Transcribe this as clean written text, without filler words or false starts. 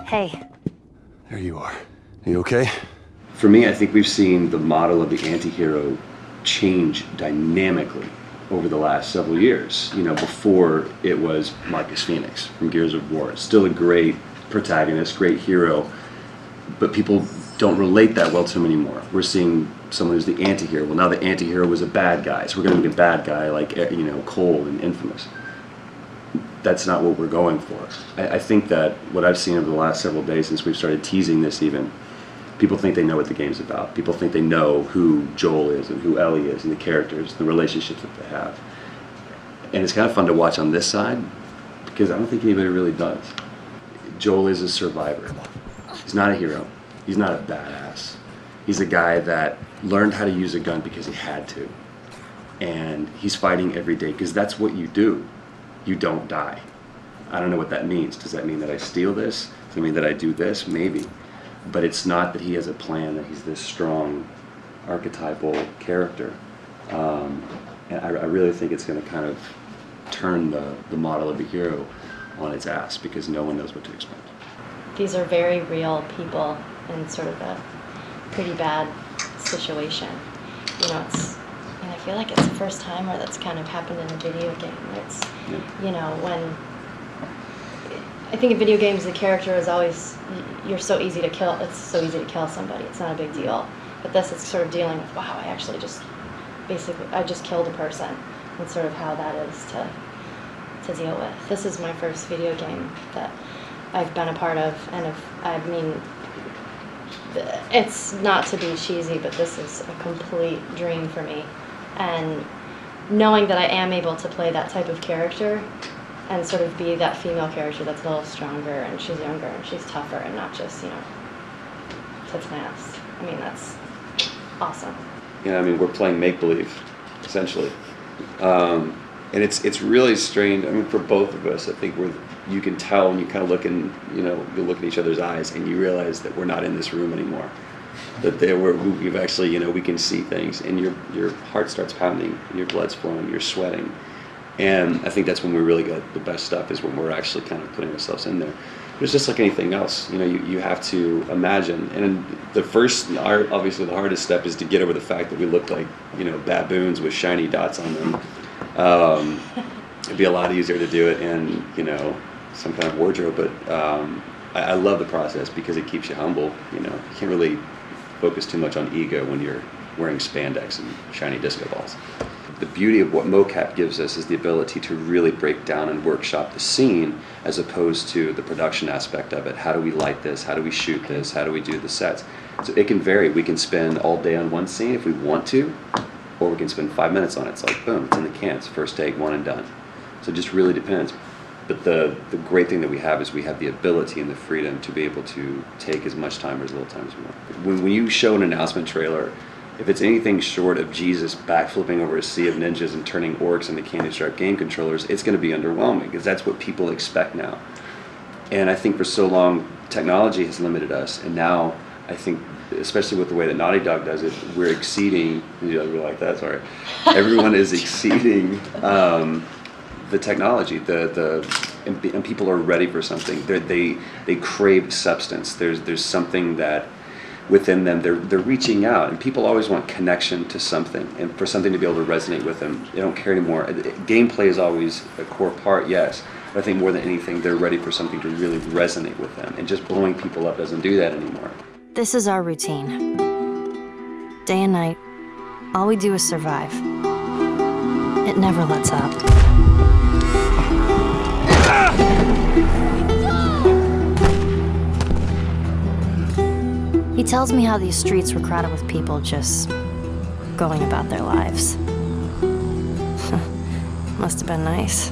Hey. There you are. Are you okay? For me, I think we've seen the model of the anti-hero change dynamically over the last several years. You know, before it was Marcus Phoenix from Gears of War. Still a great protagonist, great hero, but people don't relate that well to him anymore. We're seeing someone who's the anti-hero. Well, now the anti-hero was a bad guy, so we're going to make a bad guy like, you know, Cole and Infamous. That's not what we're going for. I think that what I've seen over the last several days since we've started teasing this even, people think they know what the game's about. People think they know who Joel is and who Ellie is and the characters, the relationships that they have. And it's kind of fun to watch on this side because I don't think anybody really does. Joel is a survivor. He's not a hero. He's not a badass. He's a guy that learned how to use a gun because he had to. And he's fighting every day because that's what you do. You don't die. I don't know what that means. Does that mean that I steal this? Does it mean that I do this? Maybe. But it's not that he has a plan, that he's this strong archetypal character. And I really think it's going to kind of turn the model of the hero on its ass because no one knows what to expect. These are very real people in sort of a pretty bad situation. You know, and I feel like it's the first time where that's kind of happened in a video game. It's, you know, when I think in video games the character is always, you're so easy to kill. It's so easy to kill somebody. It's not a big deal. But this is sort of dealing with, wow, I actually just I just killed a person, and sort of how that is to deal with. This is my first video game that I've been a part of, and I mean, it's not to be cheesy, but this is a complete dream for me. And knowing that I am able to play that type of character and sort of be that female character that's a little stronger and she's younger and she's tougher and not just, you know, tits and ass. I mean, that's awesome. Yeah, I mean, we're playing make-believe, essentially. And it's really strange. I mean, for both of us, I think you can tell when you kind of look in, you know, you look in each other's eyes and you realize that we're not in this room anymore. That we've actually, you know, we can see things, and your heart starts pounding, your blood's flowing, you're sweating. And I think that's when we really get the best stuff, is when we're actually kind of putting ourselves in there. But it's just like anything else, you know, you have to imagine. And obviously the hardest step is to get over the fact that we look like, you know, baboons with shiny dots on them. It'd be a lot easier to do it in, you know, some kind of wardrobe, but I love the process because it keeps you humble. You know, you can't really focus too much on ego when you're wearing spandex and shiny disco balls. The beauty of what mocap gives us is the ability to really break down and workshop the scene as opposed to the production aspect of it. How do we light this? How do we shoot this? How do we do the sets? So it can vary. We can spend all day on one scene if we want to, or we can spend 5 minutes on it. It's like, boom, it's in the can. It's first take, one and done. So it just really depends. But the great thing that we have is we have the ability and the freedom to be able to take as much time or as little time as we want. When you show an announcement trailer, if it's anything short of Jesus backflipping over a sea of ninjas and turning orcs into Candy Stripe game controllers, it's going to be underwhelming because that's what people expect now. And I think for so long, technology has limited us, and now I think, especially with the way that Naughty Dog does it, we're exceeding, you guys were like that, sorry. Everyone is exceeding the technology, and people are ready for something. They crave substance. There's something that within them they're reaching out, and people always want connection to something, and for something to be able to resonate with them. They don't care anymore. Gameplay is always a core part, yes, but I think more than anything they're ready for something to really resonate with them, and just blowing people up doesn't do that anymore. This is our routine. Day and night, all we do is survive. It never lets up. He tells me how these streets were crowded with people just going about their lives. Must have been nice.